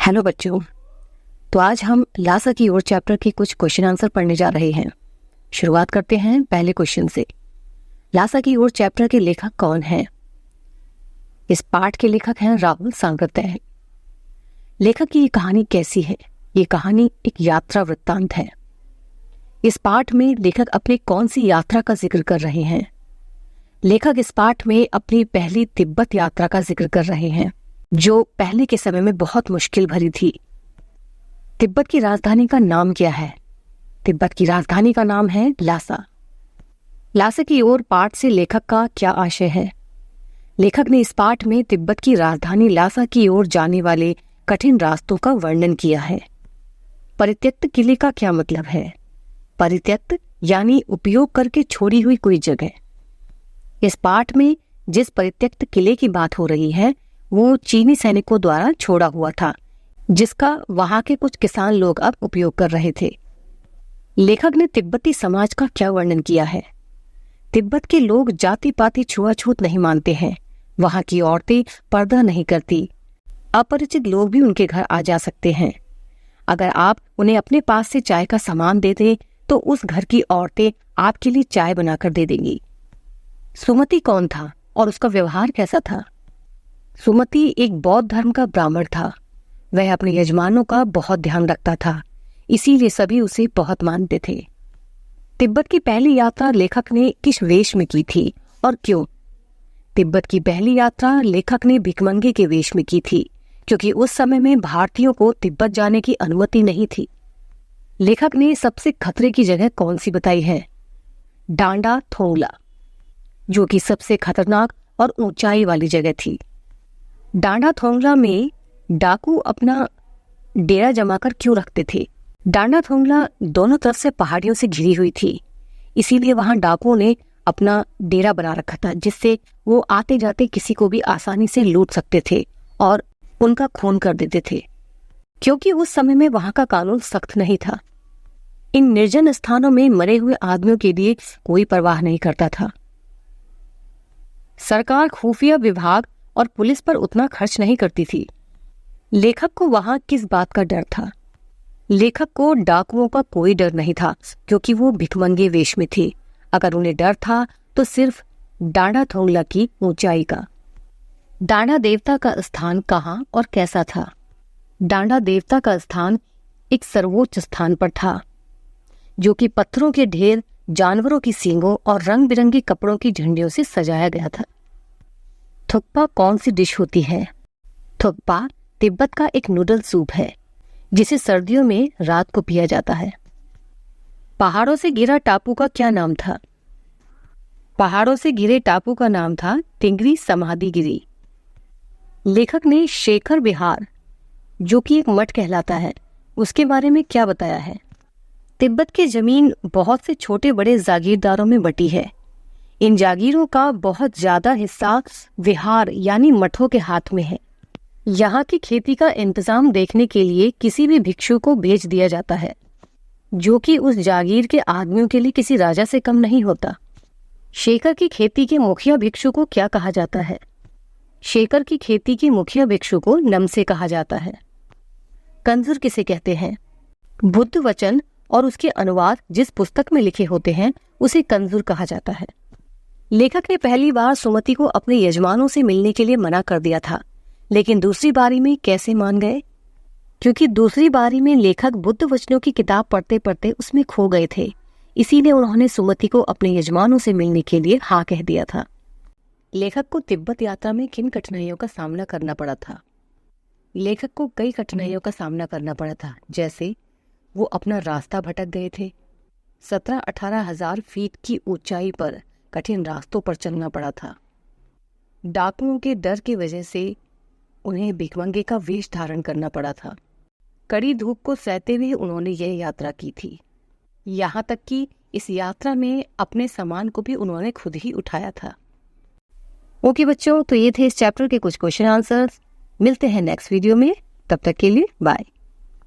Hello बच्चों, तो आज हम लासा की ओर चैप्टर के कुछ क्वेश्चन आंसर पढ़ने जा रहे हैं। शुरुआत करते हैं पहले क्वेश्चन से। लासा की ओर चैप्टर के लेखक कौन हैं? इस पाठ के लेखक हैं राहुल सांगत्य। लेखक की ये कहानी कैसी है? ये कहानी एक यात्रा वृत्तांत है। इस पाठ में लेखक अपनी कौन सी यात्रा का जिक्र कर रहे हैं? लेखक इस पाठ में अपनी पहली तिब्बत यात्रा का जिक्र कर रहे हैं, जो पहले के समय में बहुत मुश्किल भरी थी। तिब्बत की राजधानी का नाम क्या है? तिब्बत की राजधानी का नाम है लासा। लासा की ओर पाठ से लेखक का क्या आशय है? लेखक ने इस पाठ में तिब्बत की राजधानी लासा की ओर जाने वाले कठिन रास्तों का वर्णन किया है। परित्यक्त किले का क्या मतलब है? परित्यक्त यानी उपयोग करके छोड़ी हुई कोई जगह। इस पाठ में जिस परित्यक्त किले की बात हो रही है वो चीनी सैनिकों द्वारा छोड़ा हुआ था, जिसका वहां के कुछ किसान लोग अब उपयोग कर रहे थे। लेखक ने तिब्बती समाज का क्या वर्णन किया है? तिब्बत के लोग जाति पाति छुआछूत नहीं मानते हैं। वहां की औरतें पर्दा नहीं करती। अपरिचित लोग भी उनके घर आ जा सकते हैं। अगर आप उन्हें अपने पास से चाय का सामान दे दें तो उस घर की औरतें आपके लिए चाय बनाकर दे देंगी। सुमति कौन था और उसका व्यवहार कैसा था? सुमति एक बौद्ध धर्म का ब्राह्मण था। वह अपने यजमानों का बहुत ध्यान रखता था, इसीलिए सभी उसे बहुत मानते थे। तिब्बत की पहली यात्रा लेखक ने किस वेश में की थी और क्यों? तिब्बत की पहली यात्रा लेखक ने भिखमंगे के वेश में की थी, क्योंकि उस समय में भारतीयों को तिब्बत जाने की अनुमति नहीं थी। लेखक ने सबसे खतरे की जगह कौन सी बताई है? डांडा थोंगला, जो कि सबसे खतरनाक और ऊंचाई वाली जगह थी। डांडा थोंगला में डाकू अपना डेरा जमाकर क्यों रखते थे? डांडा थोंगला दोनों तरफ से पहाड़ियों से घिरी हुई थी, इसीलिए वहां डाकुओं ने अपना डेरा बना रखा था, जिससे वो आते जाते किसी को भी आसानी से लूट सकते थे और उनका खून कर देते थे, क्योंकि उस समय में वहां का कानून सख्त नहीं था। इन निर्जन स्थानों में मरे हुए आदमियों के लिए कोई परवाह नहीं करता था। सरकार खुफिया विभाग और पुलिस पर उतना खर्च नहीं करती थी। लेखक को वहां किस बात का डर था? लेखक को डाकुओं का कोई डर नहीं था, क्योंकि वो भिखमंगे वेश में थे। अगर उन्हें डर था तो सिर्फ डांडा थोंगला की ऊंचाई का। डांडा देवता का स्थान कहाँ और कैसा था? डांडा देवता का स्थान एक सर्वोच्च स्थान पर था, जो कि पत्थरों के ढेर, जानवरों की सींगों और रंग बिरंगे कपड़ों की झंडियों से सजाया गया था। थुक्पा कौन सी डिश होती है? थुक्पा तिब्बत का एक नूडल सूप है, जिसे सर्दियों में रात को पिया जाता है। पहाड़ों से घिरा टापू का क्या नाम था? पहाड़ों से घिरे टापू का नाम था तिंगरी समाधिगिरी। लेखक ने शेखर विहार, जो कि एक मठ कहलाता है, उसके बारे में क्या बताया है? तिब्बत की जमीन बहुत से छोटे बड़े जागीरदारों में बटी है। इन जागीरों का बहुत ज्यादा हिस्सा विहार यानी मठों के हाथ में है। यहाँ की खेती का इंतजाम देखने के लिए किसी भी भिक्षु को भेज दिया जाता है, जो कि उस जागीर के आदमियों के लिए किसी राजा से कम नहीं होता। शेखर की खेती के मुखिया भिक्षु को क्या कहा जाता है? शेखर की खेती के मुखिया भिक्षु को नमसे कहा जाता है। कंजूर किसे कहते हैं? बुद्ध वचन और उसके अनुवाद जिस पुस्तक में लिखे होते हैं उसे कंजूर कहा जाता है। लेखक ने पहली बार सुमति को अपने यजमानों से मिलने के लिए मना कर दिया था, लेकिन दूसरी बारी में कैसे मान गए? क्योंकि दूसरी बारी में लेखक बुद्ध वचनों की किताब पढ़ते पढ़ते उसमें खो गए थे, इसीलिए उन्होंने सुमति को अपने यजमानों से मिलने के लिए हाँ कह दिया था। लेखक को तिब्बत यात्रा में किन कठिनाइयों का सामना करना पड़ा था? लेखक को कई कठिनाइयों का सामना करना पड़ा था, जैसे वो अपना रास्ता भटक गए थे। 17-18 हजार फीट की ऊंचाई पर कठिन रास्तों पर चलना पड़ा था। डाकुओं के डर की वजह से उन्हें भिखमंगे का वेश धारण करना पड़ा था। कड़ी धूप को सहते हुए उन्होंने यह यात्रा की थी। यहाँ तक कि इस यात्रा में अपने सामान को भी उन्होंने खुद ही उठाया था। ओके बच्चों, तो ये थे इस चैप्टर के कुछ क्वेश्चन आंसर्स। मिलते हैं नेक्स्ट वीडियो में, तब तक के लिए बाय।